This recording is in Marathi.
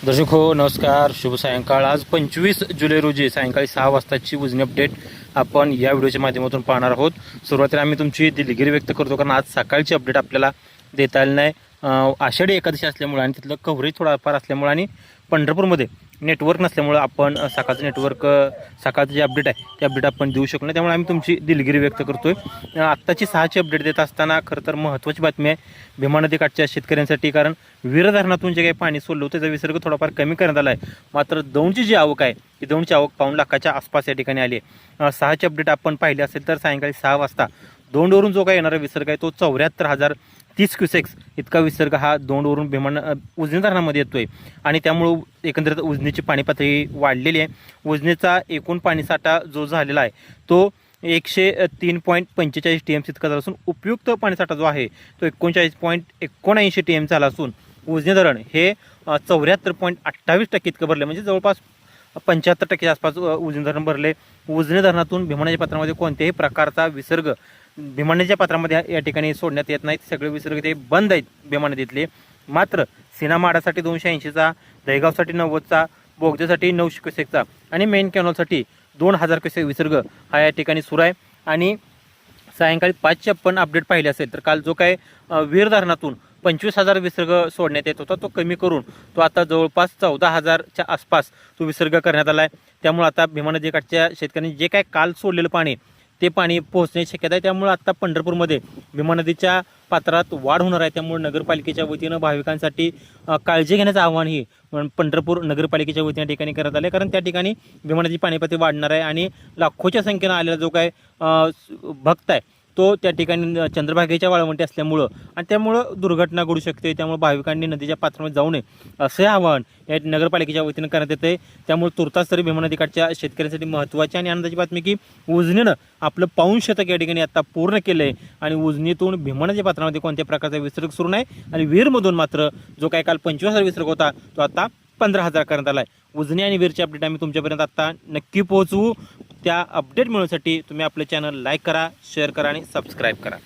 दर्शक हो नमस्कार, शुभ सायंकाळ. आज 25 जुलै रोजी सायंकाळी 6 वाजताची उजनी अपडेट आपण या व्हिडिओच्या माध्यमातून पाहणार आहोत. सुरुवातीला आम्ही तुमची दिलगिरी व्यक्त करतो, कारण आज सकाळची अपडेट आपल्याला देता आली नाही. आषाढी एकादशी असल्यामुळे आणि तिथलं कव्हरेज थोडाफार असल्यामुळे आणि पंढरपूरमध्ये नेटवर्क नसल्यामुळे आपण सकाळचं नेटवर्क सकाळचं जे अपडेट आहे ते अपडेट आपण देऊ शकलो नाही. त्यामुळे आम्ही तुमची दिलगिरी व्यक्त करतोय. आत्ताची 6ची अपडेट देत असताना खरं तर महत्त्वाची बातमी आहे भीमा नदीकाठच्या शेतकऱ्यांसाठी, कारण वीर धरणातून जे काही पाणी सोडलं होतं त्याचा विसर्ग थोडाफार कमी करण्यात आला आहे. मात्र दौंडची जी आवक आहे ती दौंडची आवक पाऊण लाखाच्या आसपास या ठिकाणी आली आहे. 6ची अपडेट आपण पाहिली असेल तर सायंकाळी 6 वाजता दौंडवरून जो काही येणारा विसर्ग आहे तो 74,030 क्युसेक्स इतका विसर्ग हा दौंडवरून भीमा उजनी धरणामध्ये येतोय आणि त्यामुळं एकंदरीत उजनीची पाणी पातळी वाढलेली आहे. उजनीचा एकूण पाणीसाठा जो झालेला आहे तो 103.45 TMC इतका झाला असून उपयुक्त पाणीसाठा जो आहे तो 39.79 TM झाला असून उजनी धरण हे 74.28% इतकं भरले, म्हणजे जवळपास 75% आसपास उजनी धरण भरले. उजनी धरणातून भीमा नदीच्या पात्रामध्ये कोणत्याही प्रकारचा विसर्ग भीमा नदीच्या पात्रामध्ये या ठिकाणी सोडण्यात येत नाहीत. सगळे विसर्ग ते बंद आहेत भीमा नदीतले. मात्र सीनामाडासाठी 280चा, दहेगावसाठी 90चा, बोगद्यासाठी 900 क्युसेकचा आणि मेन कॅनॉलसाठी 2000 क्युसेक विसर्ग हा या ठिकाणी सुरू आहे. आणि सायंकाळी 5ची आपण अपडेट पाहिली असेल तर काल जो काय वीर धरणातून 25,000 विसर्ग सोडण्यात येत होता तो कमी करून तो आता जवळपास 14,000च्या आसपास तो विसर्ग करण्यात आला आहे. त्यामुळे आता भीमा नदीकाठच्या शेतकऱ्यांनी जे काय काल सोडलेलं पाणी ते पाणी पोहोचण्याची शक्यता आहे. त्यामुळे आता पंढरपूरमध्ये भीमा नदीच्या पात्रात वाढ होणार आहे. त्यामुळे नगरपालिकेच्या वतीनं भाविकांसाठी काळजी घेण्याचं आव्हानही पंढरपूर नगरपालिकेच्या वतीनं ठिकाणी करण्यात आले, कारण त्या ठिकाणी भीमा नदीची पाणीपातळी वाढणार आहे आणि लाखोच्या संख्येनं आलेला जो काय भक्त आहे तो त्या ठिकाणी चंद्रभागेच्या वाळवंटी असल्यामुळं आणि त्यामुळं दुर्घटना घडू शकते. त्यामुळे भाविकांनी नदीच्या पात्रामध्ये जाऊ नये असे आवाहन या नगरपालिकेच्या वतीनं करण्यात येते. त्यामुळे तुर्तास तरी भीमा नदीकाठच्या शेतकऱ्यांसाठी महत्त्वाची आणि आनंदाची बातमी की उजनीनं आपलं पाऊण शतक या ठिकाणी आता पूर्ण केलं आहे आणि उजनीतून भीमा नदीच्या पात्रामध्ये कोणत्या प्रकारचा विसर्ग सुरू नाही आणि वीरमधून मात्र जो काय काल 25,000 विसर्ग होता तो आता 15,000 करण्यात आला आहे. उजनी आणि वीरची अपडेट आम्ही तुमच्यापर्यंत आता नक्की पोहोचवू. त्या अपडेट मिळवण्यासाठी तुम्ही आपलं चॅनल लाईक करा, शेअर करा आणि सबस्क्राईब करा.